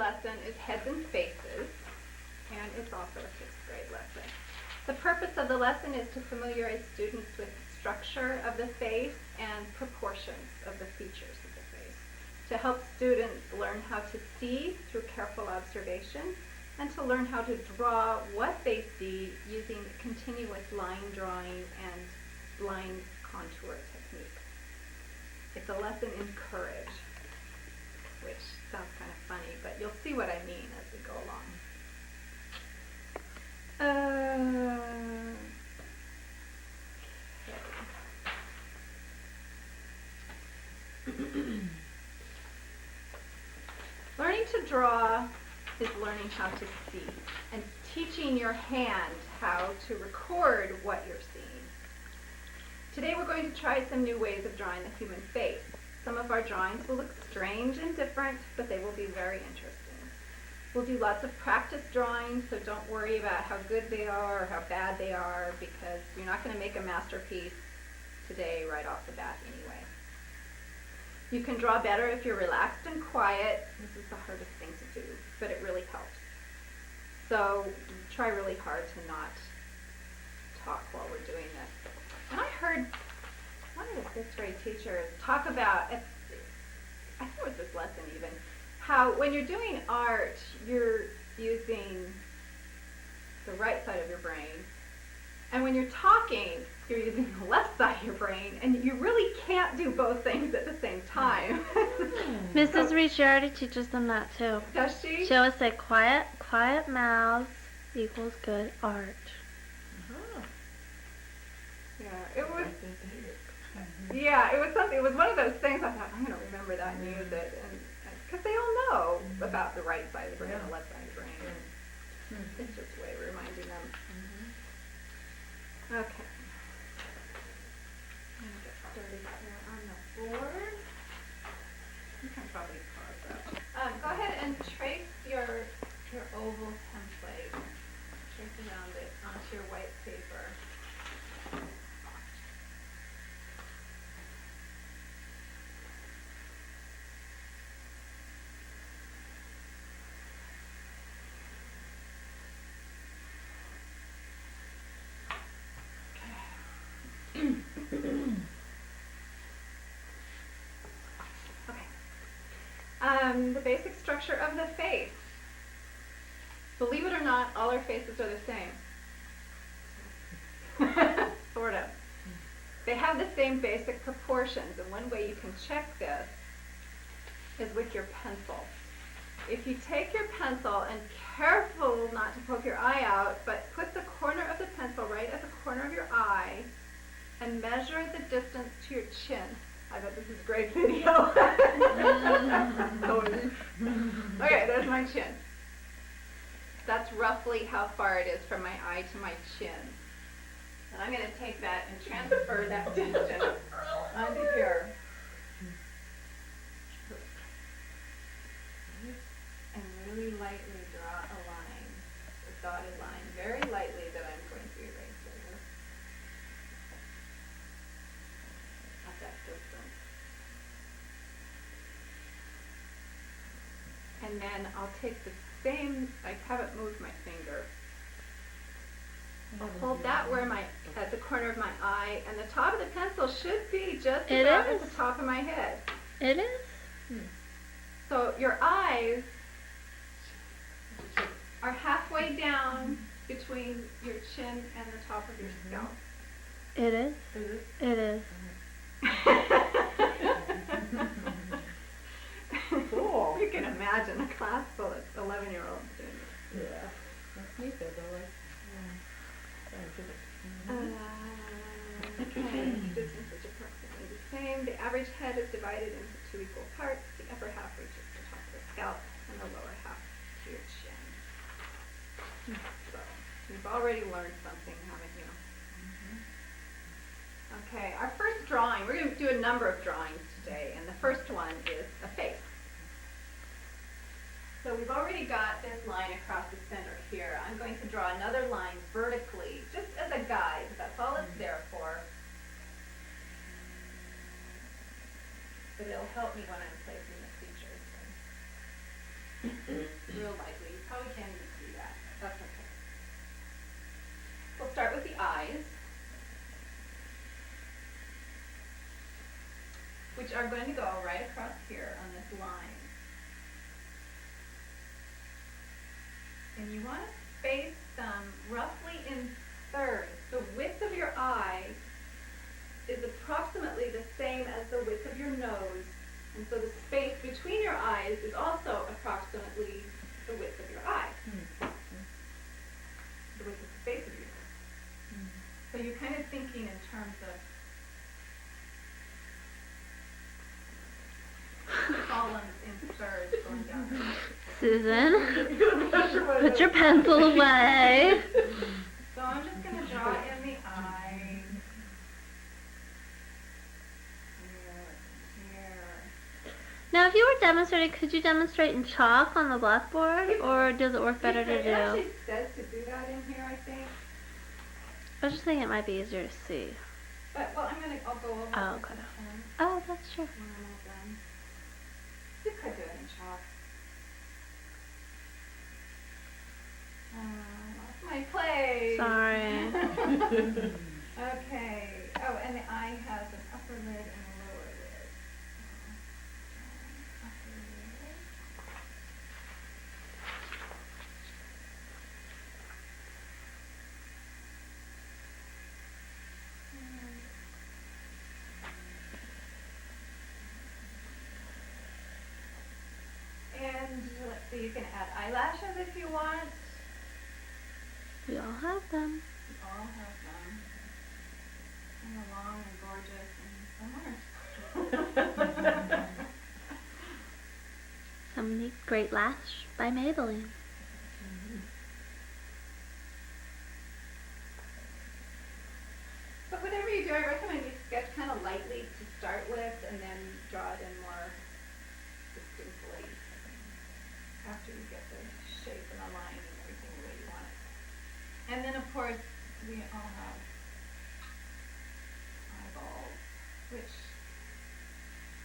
lesson is Heads and Faces, and it's also a 6th grade lesson. The purpose of the lesson is to familiarize students with the structure of the face and proportions of the features of the face, to help students learn how to see through careful observation, and to learn how to draw what they see using continuous line drawing and line contour techniques. It's a lesson in courage, which sounds kind of funny, but you'll see what I mean as we go along. Learning to draw is learning how to see, and teaching your hand how to record what you're seeing. Today we're going to try some new ways of drawing the human face. Some of our drawings will look strange and different, but they will be very interesting. We'll do lots of practice drawings, so don't worry about how good they are or how bad they are, because you're not going to make a masterpiece today right off the bat anyway. You can draw better if you're relaxed and quiet. This is the hardest thing to do, but it really helps. So try really hard to not talk while we're doing this. And I heard one of the 6th grade teachers talk about, I think it was this lesson even, how when you're doing art, you're using the right side of your brain, and when you're talking, you're using the left side of your brain, and you really can't do both things at the same time. Mrs. Reach already teaches them that too. Does she? She always say, quiet mouths equals good art. Yeah, it was. Yeah, it was something. It was one of those things. I thought I'm going to remember that and use it, and because they all know about the right side of the brain and the left side of the brain. It's just a way of reminding them. Okay. I'm going to get started here on the board. You can probably pause that. Go ahead and trace your oval template. Trace around it onto your white paper. The basic structure of the face. Believe it or not, all our faces are the same. Sort of. They have the same basic proportions, and one way you can check this is with your pencil. If you take your pencil, and careful not to poke your eye out, but put the corner of the pencil right at the corner of your eye and measure the distance to your chin. I bet this is a great video. Okay, there's my chin. That's roughly how far it is from my eye to my chin. And I'm going to take that and transfer that distance onto here. And really lightly draw a line, a dotted line, very lightly that I'm going to erase later. At that distance. And then I'll take the same, I haven't moved my finger. I'll hold that where at the corner of my eye, and the top of the pencil should be just about at the top of my head. It is? So your eyes are halfway down between your chin and the top of your scalp. It is? It is. Cool. You can imagine a class full of 11-year-olds doing this. Yeah. That's neat though, like, okay, distance is approximately the same. The average head is divided into 2 equal parts. The upper half reaches the top of the scalp, and the lower half to your chin. So, you've already learned something, haven't you? Okay, our first drawing, we're going to do a number of drawings today, and the first one is a face. So we've already got this line across the center here. I'm going to draw another line vertically, just as a guide. That's all it's there for. But it'll help me when I'm placing the features. which are going to go right across here on this line. And you want to space them roughly in thirds. The width of your eye is approximately the same as the width of your nose. And so the space between your eyes is also approximately the width of your eye. The width of the space of your nose. So you're kind of thinking in terms of columns in thirds going down. Susan, put your pencil away. So I'm just going to draw in the eye. Here. Now, if you were demonstrating, could you demonstrate in chalk on the blackboard, or does it work better to It do? actually says to do that in here, I think. I was just thinking it might be easier to see. But, well, I'll go over Oh, this okay. in pen Oh, that's true. when I'm all done. You could do it in chalk. Lost my place. Sorry. Okay. Oh, and the eye has an upper lid and a lower lid. Upper lid. And let's see, you can add eyelashes if you want. We all have them. We all have them. And they're long and gorgeous and some aren't. Some neat Great Lash by Maybelline. But whatever you do, I recommend you sketch kind of lightly to start with and then draw it in more distinctly after you get the shape and the line and everything the way you want it. And then, of course, we all have eyeballs, which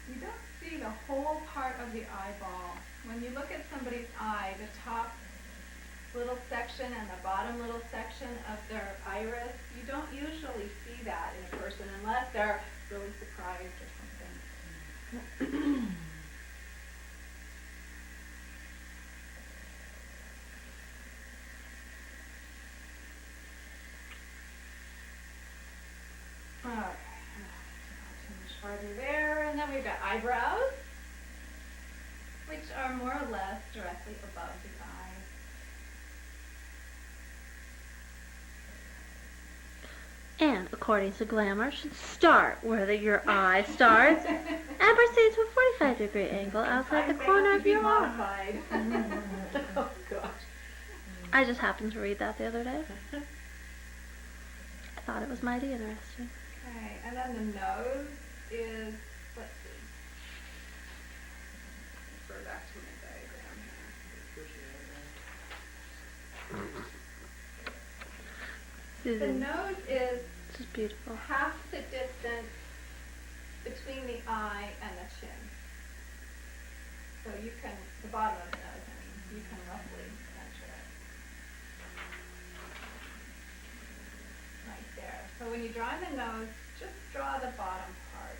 you don't see the whole part of the eyeball. When you look at somebody's eye, the top little section and the bottom little section of their iris, you don't usually see that in a person unless they're really surprised or something. Okay, not too much farther there, and then we've got eyebrows, which are more or less directly above the eye. And, according to Glamour, should start where your eye starts and proceed to a 45-degree angle outside the corner of your eye. Oh, gosh. I just happened to read that the other day. I thought it was mighty interesting. Okay, and then the nose is, let's see. Refer back to my diagram here. The Susan, nose is this is beautiful. half the distance between the eye and the chin. So you can, the bottom of the nose, I mean, you can roughly measure it. Right there. So when you draw in the nose, just draw the bottom part.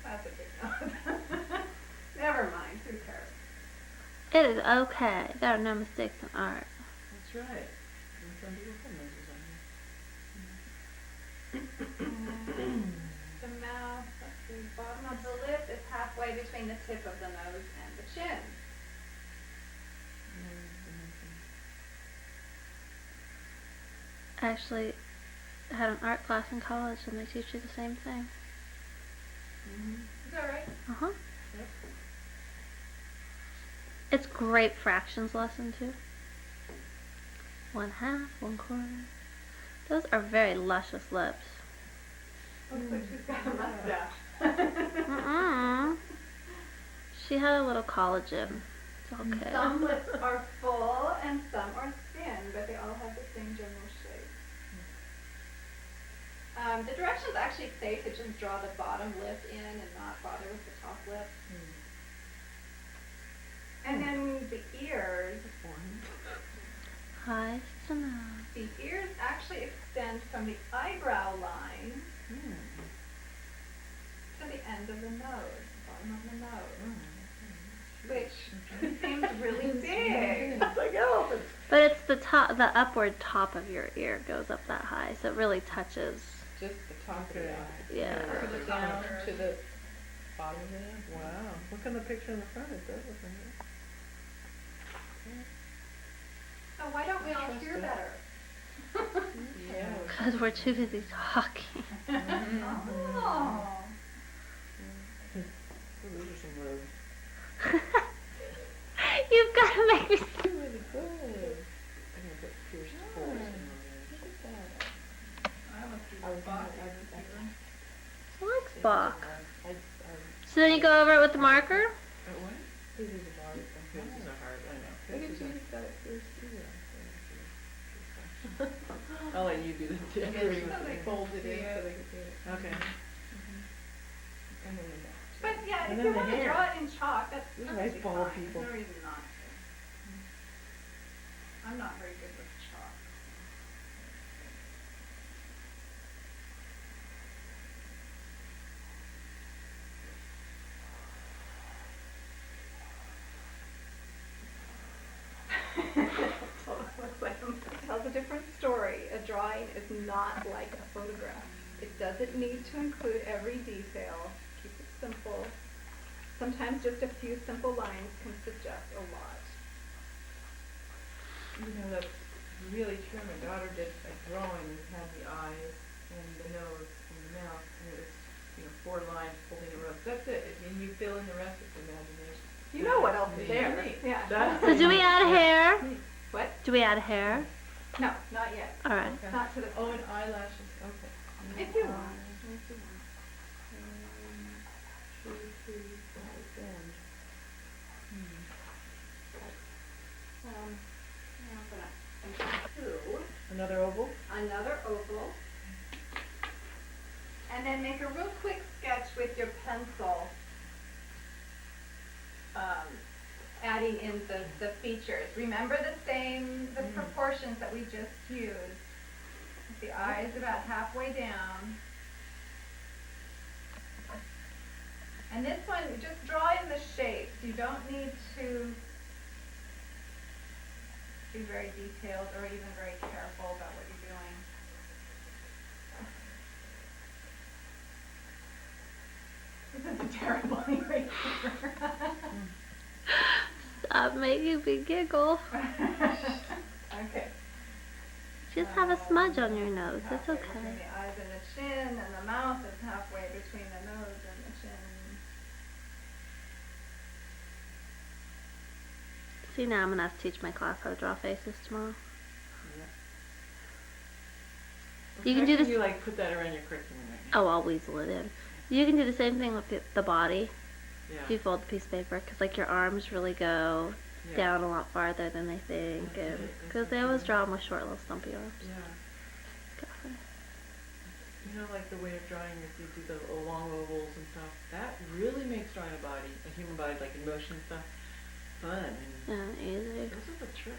That's a big nose. Never mind, who cares? It is okay. There are no mistakes in art. That's right. And some people put noses on The mouth, let's see, bottom of the lip is halfway between the tip of the nose and the chin. I actually had an art class in college and they teach you the same thing. Is that right? Uh-huh. Yep. It's great fractions lesson too. 1/2, 1/4. Those are very luscious lips. Looks like she's got a mustache. Mm-mm. She had a little collagen. It's okay. Some lips are full and some are thin, but they all have the same general shape. The directions actually say to just draw the bottom lip in and not bother with the top lip. And then the ears. Eyes to nose. The the ears actually extend from the eyebrow line Hmm. to the end of the nose, bottom of the nose, Oh, which seems really big. it's like elephants. But it's the top, the upward top of your ear goes up that high, so it really touches. Just the top of the eye. Yeah. Or the Down top of to the- the bottom of the eye. Wow. Look on the picture in the front. It does look like that. So why don't we all Trust hear it. better? Yeah. Because we're too busy talking. Oh. Those are some words. You've got to make me. You're really good. I'm gonna put pierced holes in there. Look at that. I was Likes Bach. I So then you go over it with the marker. what? This is a bar. This is a heart. I know. This is a. Got it pierced too. I'll let you do the decorating. So they Fold it see in it. so they can see it. Okay. And then the neck. But yeah, And if then you the want to hair. draw it in chalk, that's These are perfectly nice bald fine. people. There's no reason not to. I'm not very good with chalk. Tells a different story. A drawing is not like a photograph. It doesn't need to include every detail. Keep it simple. Sometimes just a few simple lines can suggest a lot. You know, that's really true. My daughter did a drawing that had the eyes and the nose and the mouth, and it was, 4 lines holding a rose. That's it. And you fill in the rest with imagination. You know what else is there. Neat. Yeah. That's So do we add hair? What? Do we add hair? No, not yet. All right. Okay. Not to the. Oh, and eyelashes. Okay. If you want. If you want. 2, 3, 4, bend. I'm gonna do Another oval? another oval. And then make a real quick sketch with your pencil, adding in the features. Remember the proportions that we just used. The eyes about halfway down. And this one, just draw in the shapes. You don't need to be very detailed or even very careful about what you're doing. This is a terrible eraser. Stop making me giggle. Okay. Just have a smudge on your nose. It's Halfway okay. between the eyes and the chin, and the mouth is halfway between the nose and the chin. See, now I'm going to have to teach my class how to draw faces tomorrow. You can do this. You like put that around your curriculum right now. Oh, I'll weasel it in. You can do the same thing with the body. Yeah. If you fold the piece of paper, because like your arms really go Yeah. down a lot farther than they think, and because they always draw them with short little stumpy arms. Yeah. It's kinda funny. Like the way of drawing, if you do the long ovals and stuff, that really makes drawing a body, a human body, like in motion and stuff, fun. And Yeah, easy. those are the trick.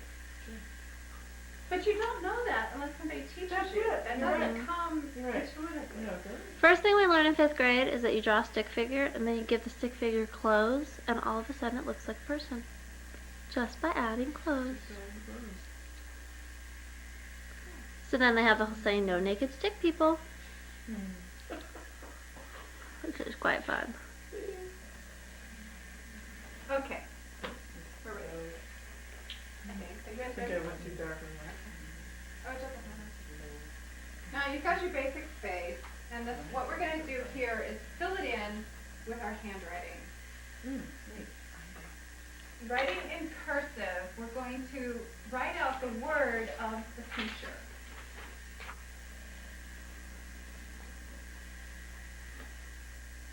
But you don't know that unless somebody teaches That's you. it. That You're doesn't right. come You're right. intuitively. First thing we learn in 5th grade is that you draw a stick figure, and then you give the stick figure clothes, and all of a sudden it looks like a person. Just by adding clothes. So then they have the whole saying, no naked stick people, which is quite fun. Okay. We're ready. I think. Are you guys I think ready? I went too dark on that. Oh, it's okay. Now you've got your basic face, and what we're going to do here is fill it in with our handwriting. Neat. Writing in cursive, we're going to write out the word of the teacher.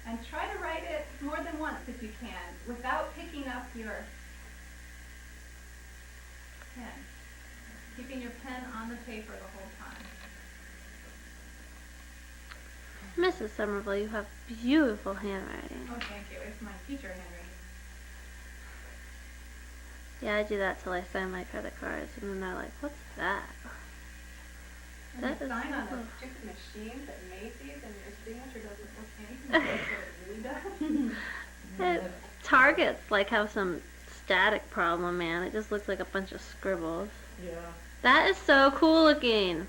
And try to write it more than once if you can, without picking up your pen. Keeping your pen on the paper the whole time. Mrs. Somerville, you have beautiful handwriting. Oh, thank you. It's my teacher handwriting. Yeah, I do that till I sign my credit cards, and then they're like, what's that? And That the is sign on cool. the stupid machine that made these, and your signature doesn't look anything like what it really does. Target's like have some static problem, man. It just looks like a bunch of scribbles. Yeah. That is so cool looking.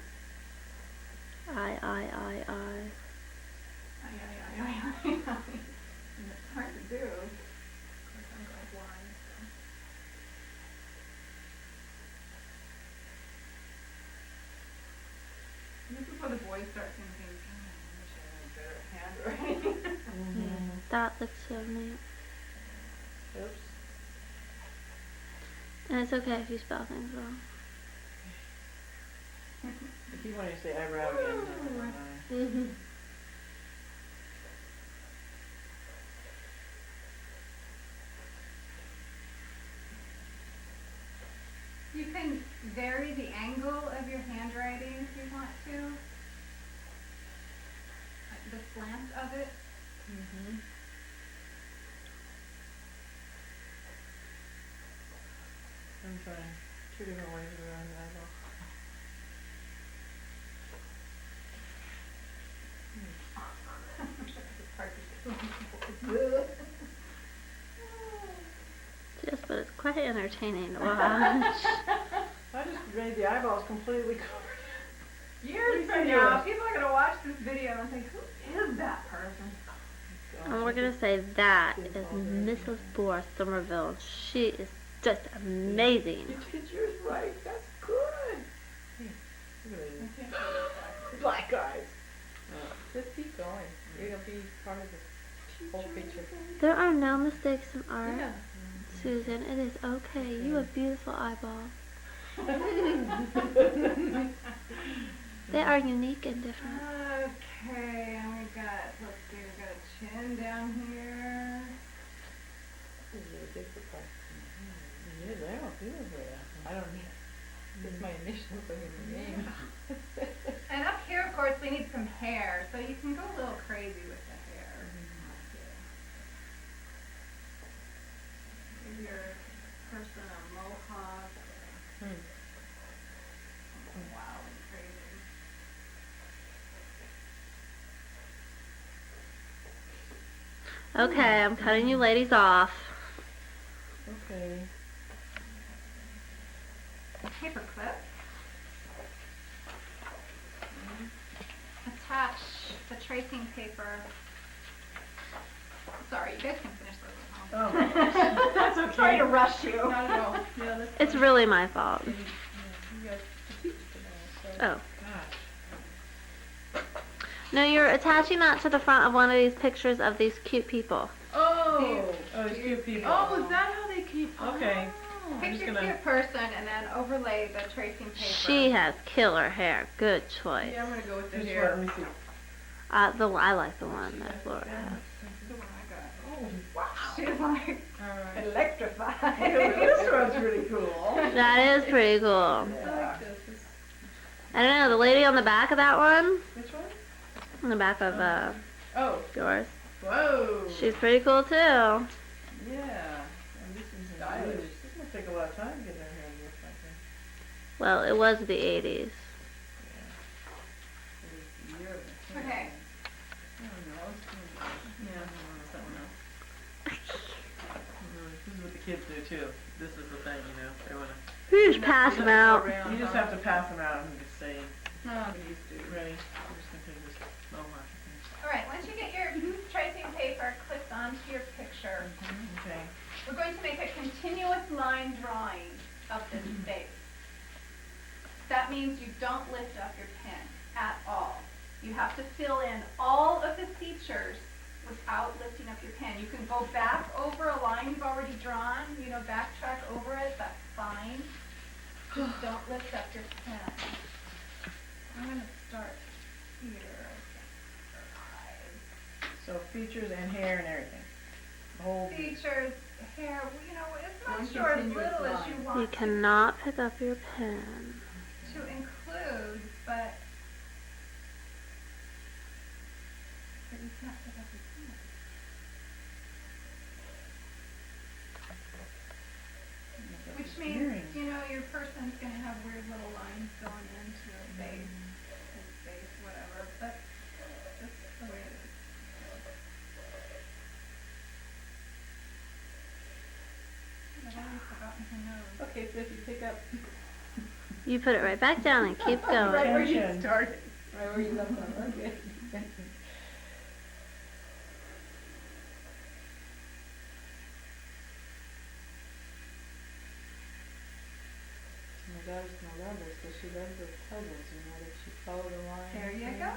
I. Aye. And it's hard to do. Of course, I'm going blind, so. And this is where the boys start thinking, I wish I had a better handwriting. Mm-hmm. That looks so neat. Oops. And it's okay if you spell things wrong. If you want to say eyebrow again, no. Mm-hmm. You can vary the angle of your handwriting if you want to. Like the slant of it. Mm-hmm. I'm trying 2 different ways around the eyeball. It's hard to do. Just, but it's quite entertaining to watch. I just made the eyeballs completely covered. Years from now, people are going to watch this video and think, who is that person? And we're gonna say that is Mrs. Boris Somerville. She is just amazing. You did yours right. That's good. Hey, look at this. Black eyes. Just keep going. It'll be part of the whole picture. There are no mistakes in art, Yeah. Susan. It is okay. You have beautiful eyeballs. They are unique and different. Okay, and we've got, let's see, we've got a chin down here. This is really good for practicing. Yeah, they don't feel very often. I don't need just my initials in the name. And up here, of course, we need some hair, so you can go a little crazy with the hair. Give your person a mohawk or something wild and crazy. Okay, I'm cutting you ladies off. Okay. Paper clip. Attach the tracing paper. Sorry, you guys can finish those at home. Oh, that's okay. Sorry to rush you. Not at all. Yeah, that's It's fine. really my fault. You guys teach today, so. Oh. Gosh. No, you're attaching that to the front of one of these pictures of these cute people. Oh, it's cute people. Oh, is that how they keep? Okay. I'm Pick just your gonna. cute person and then overlay the tracing paper. She has killer hair. Good choice. Yeah, I'm gonna go with the Which hair. one? Let me see. I like the one that Laura has. The one I got. Oh, wow. She's like Alright. electrified. This one's really cool. That is pretty cool. I like this. I don't know, the lady on the back of that one, Which one? on the back of Oh. yours, Whoa. she's pretty cool too. Yeah. And this is stylish. This will take a lot of time to get her hair to look like that. Well, it was the 80s. Yeah. It is the year of the hair. Okay. I don't know. Yeah, something else. This is what the kids do too. This is the thing, you know. They wanna. You just pass them out. You just have to pass them out and just say, Oh. ready. I'm just gonna take this mohawk. All right, once you get your tracing paper clipped onto your picture, Okay. we're going to make a continuous line drawing of this space. That means you don't lift up your pen at all. You have to fill in all of the features without lifting up your pen. You can go back over a line you've already drawn, you know, backtrack over it, that's fine. Just don't lift up your pen. I'm going to start here. So features and hair and everything. The whole. Features, hair, you know, as One much or as continuous little as line. you want You cannot pick up your pen. to include, but you can't pick up your pen. Which means, you know, your person's going to have weird little lines going into their face. You put it right back down and keep going. Right where you Attention. started. Right where you left off. Okay. My daughter's gonna love this because she loves those puzzles, you know, that she followed the line. There you thing. go.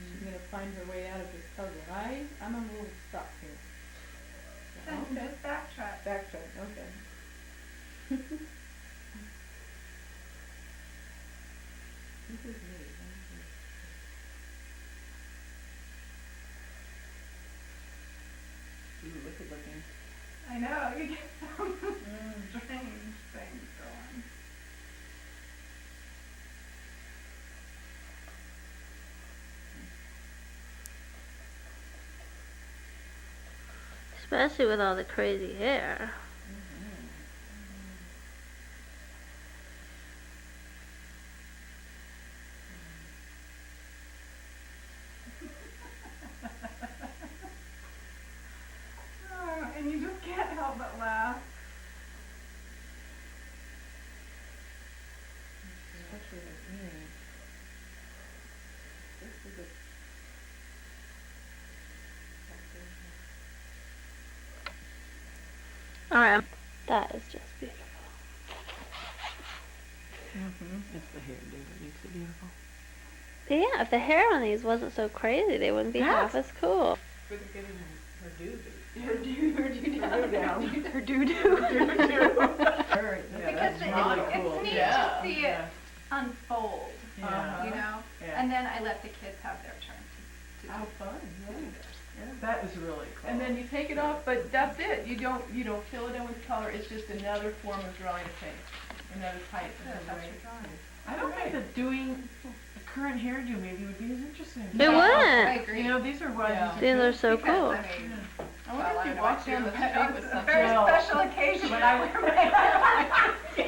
She's gonna find her way out of this puzzle. I'm a little stuck here. Then just backtrack. Backtrack, okay. This is neat. Ooh, wicked looking. I know, you get some strange things going. Especially with all the crazy hair. Oh, and you just can't help but laugh. Especially with me. This is a Alright, that is just beautiful. It's the hairdo that makes it beautiful. Yeah, if the hair on these wasn't so crazy, they wouldn't be half as cool. Good at getting her doo-doo. her doo down. Her doo-doo. Her, yeah, Because that's it's really cool. neat Yeah. to see it unfold, Yeah. you know? Yeah. And then I let the kids have their turn to How do fun, yeah. That is really cool. And then you take it off, but that's it. You don't fill it in with color. It's just another form of drawing a face, another type. Yeah, that's your drawing. I don't think that doing a current hairdo maybe would be as interesting. It I wouldn't. agree. You know, these are ones. Yeah. These are so Because, cool. I mean, I wonder if you walk down the street with a something. very Well- special occasion when I wear my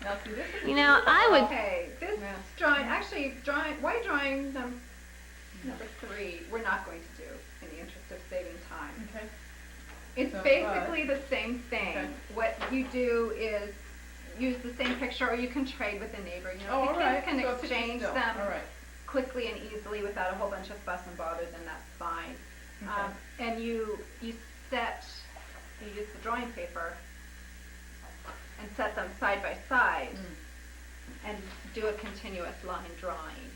Now see, this is You know, I would. Okay, this Yeah. drawing, actually, white drawing number 3, we're not going to do in the interest of saving time. okay. It's So, basically the same thing. Okay. What you do is use the same picture, or you can trade with a neighbor. You know, Oh, the all kids right. can So it's exchange still, them all right. quickly and easily without a whole bunch of fuss and bother, then that's fine. Okay. And you use the drawing paper and set them side by side and do a continuous line drawing.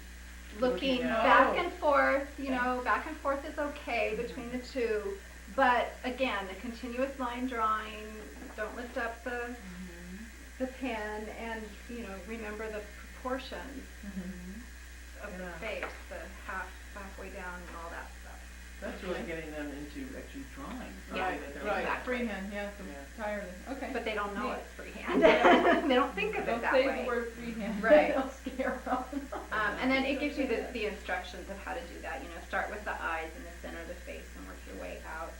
Looking Looking at- back Oh. and forth, you know, back and forth is okay between the two, but again, the continuous line drawing, don't lift up the pen, and, you know, remember the proportions of the Yeah. face, the halfway down and all that stuff. That's really getting them into actually drawing. Yeah, something that they're Right, exactly. freehand, yeah, so Yeah. entirely. Okay. But they don't know Neat. it's freehand. They don't think of it Don't that say way. the word freehand. Right. They'll scare them. And then it gives you the instructions of how to do that. You know, start with the eyes in the center of the face and work your way out.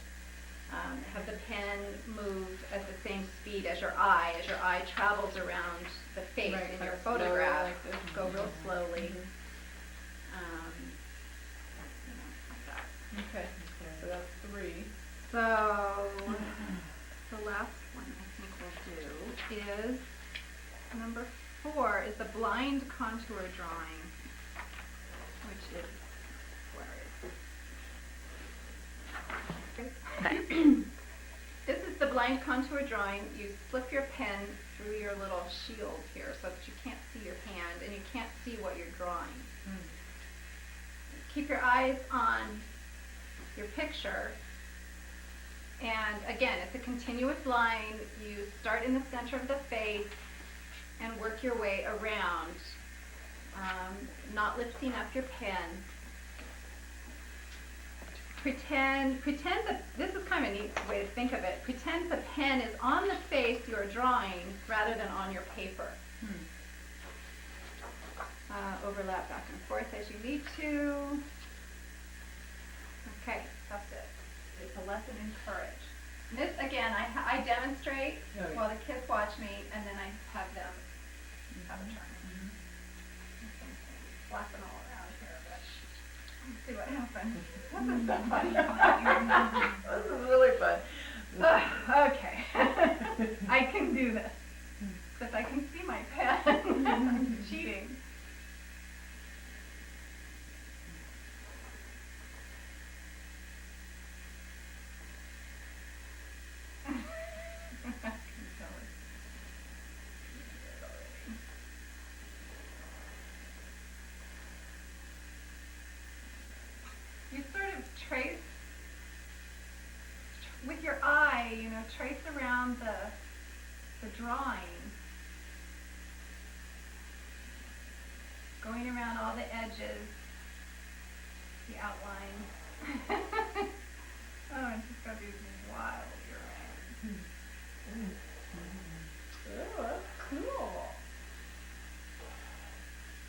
Have the pen move at the same speed as your eye travels around the face Right, in kind your of slow photograph. like this. Go real slowly. Mhm. You know, like that. Okay, so that's 3. So, the last one I think we'll do is number 4 is the blind contour drawing, which is, where is it? This is the blind contour drawing. You slip your pen through your little shield here so that you can't see your hand and you can't see what you're drawing. Keep your eyes on your picture. And again, it's a continuous line. You start in the center of the face and work your way around, not lifting up your pen. Pretend that, this is kind of a neat way to think of it, pretend the pen is on the face you're drawing rather than on your paper. Overlap back and forth as you need to. Okay, that's it. It's a lesson in courage. And this, again, I demonstrate Oh, yeah. while the kids watch me, and then I have them have a turn. Flapping all around here, but let's see what happens. This is so funny. This is really fun. Okay. I can do this. Except I can see my pen. trace around the drawing, going around all the edges, the outlines. Oh, and she's got these wild earrings. Oh, that's cool.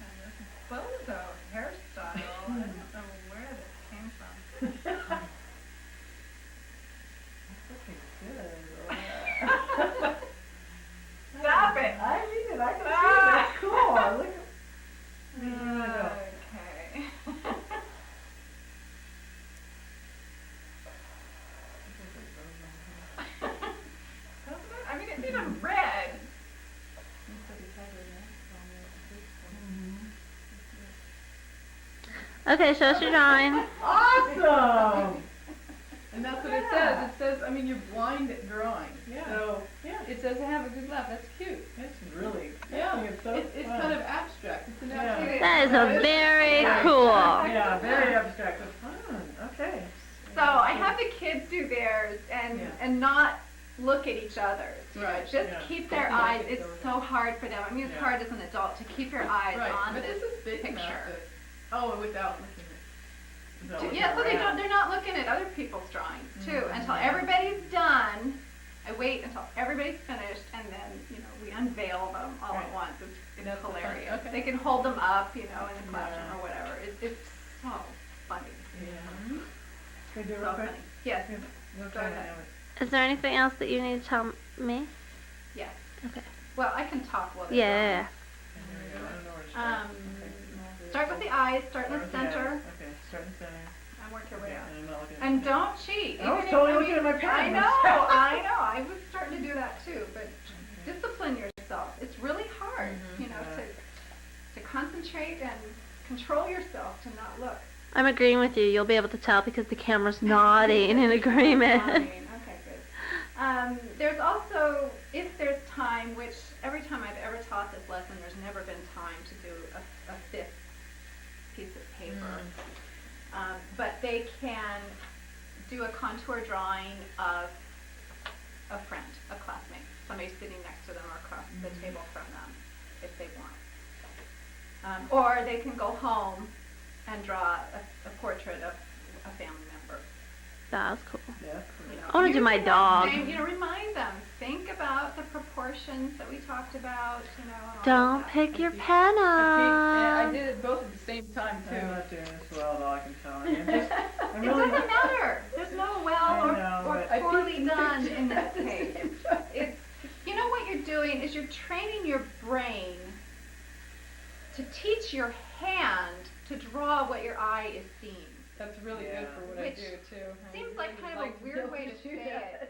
And this bozo hairstyle. I don't know where this came from. Looking good. Stop it! I mean it. I can see it. Ah. That's cool. Look at. Where do you wanna go? Okay. Doesn't it? I mean, it's even red. Okay, show us your drawing. Awesome. And that's what it says. It says, I mean, you're blind at drawing. Yeah. So Yeah. it says have a good laugh. That's cute. It's really. Yeah. I think it's so It's fun. kind of abstract. It's an Yeah. abstract. That is a very cool. Yeah, very abstract, but fun. Okay. So I have the kids do theirs and Yeah. and not look at each other's. You know, Right. just Yeah. keep their Yeah. eyes. It's so hard for them. I mean, it's Yeah. hard as an adult to keep your eyes Right. on But this this is big enough picture. that, oh, without looking Yeah, so they're not looking at other people's drawings too until everybody's done. I wait until everybody's finished and then, you know, we unveil them all at Right. once. It's That's the fun. hilarious. Okay. They can hold them up, you know, in the classroom Yeah. or whatever. It's so funny. Yeah. Can I do it So real quick? funny. Yes. We'll Go try ahead. it. Is there anything else that you need to tell me? Yes. Okay. Well, I can talk while they're Yeah. I don't know where to start. Start with the eyes. Start in the Start with the center eyes. Okay, start in the center. and work your way Okay, up. and I'm not looking at And the don't cheat. I was Even if- totally I looking mean, at my pen. I know. I was starting to do that too, but discipline yourself. It's really hard, you know, Yeah. to concentrate and control yourself to not look. I'm agreeing with you. You'll be able to tell because the camera's nodding in agreement. Okay, good. There's also, if there's time, which every time I've ever taught this lesson, there's never been time to do a fifth piece of paper. But they can do a contour drawing of a friend, a classmate, somebody sitting next to them or across the table from them, if they want. Or they can go home and draw a portrait of a family member. That was cool. Yeah, that's cool. You know, I wanna do use my that dog. same- you know, remind them. Think about the proportions that we talked about. You know. and all Don't that. pick your pen I up. did it both at the same time I'm too. not doing this well at all, I can tell. I mean, I'm just, I'm It really. doesn't matter. There's no well I know, or but- I poorly peeked done and in this at the case. same time. It's, you know what you're doing is you're training your brain to teach your hand to draw what your eye is seeing. That's really Yeah. good for what I Which do too. I Seems really like kind of like a weird to way to do say that.